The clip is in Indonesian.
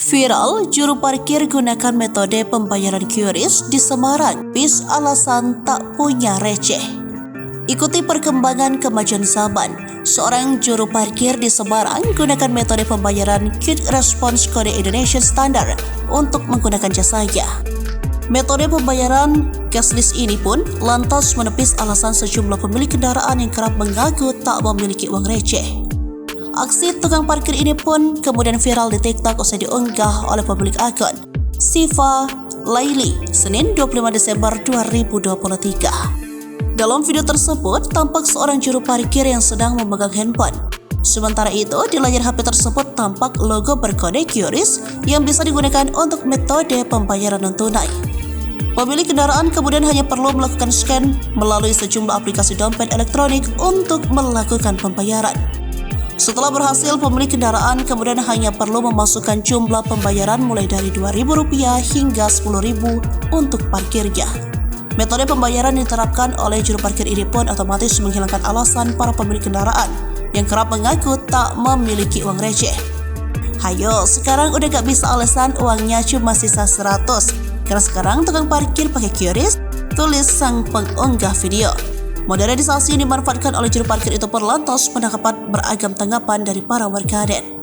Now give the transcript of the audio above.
Viral, juru parkir gunakan metode pembayaran QRIS di Semarang, bis alasan tak punya receh. Ikuti perkembangan kemajuan zaman. Seorang juru parkir di Semarang gunakan metode pembayaran Quick Response Kode Indonesia Standar untuk menggunakan jasanya. Metode pembayaran cashless ini pun lantas menepis alasan sejumlah pemilik kendaraan yang kerap mengaku tak memiliki uang receh. Aksi tukang parkir ini pun kemudian viral di TikTok usai diunggah oleh pemilik akun Siva Laili, Senin 25 Desember 2023. Dalam video tersebut, tampak seorang juru parkir yang sedang memegang handphone. Sementara itu, di layar HP tersebut tampak logo berkode QRIS yang bisa digunakan untuk metode pembayaran non-tunai. Pemilik kendaraan kemudian hanya perlu melakukan scan melalui sejumlah aplikasi dompet elektronik untuk melakukan pembayaran. Setelah berhasil, pemilik kendaraan kemudian hanya perlu memasukkan jumlah pembayaran mulai dari Rp2.000 hingga Rp10.000 untuk parkirnya. Metode pembayaran diterapkan oleh juru parkir ini pun otomatis menghilangkan alasan para pemilik kendaraan yang kerap mengaku tak memiliki uang receh. Hayo, sekarang udah gak bisa alasan uangnya cuma sisa 100, karena sekarang tukang parkir pakai QRIS, tulis sang pengunggah video. Modernisasi yang dimanfaatkan oleh juru parkir itu pun lantas mendapat beragam tanggapan dari para warganet.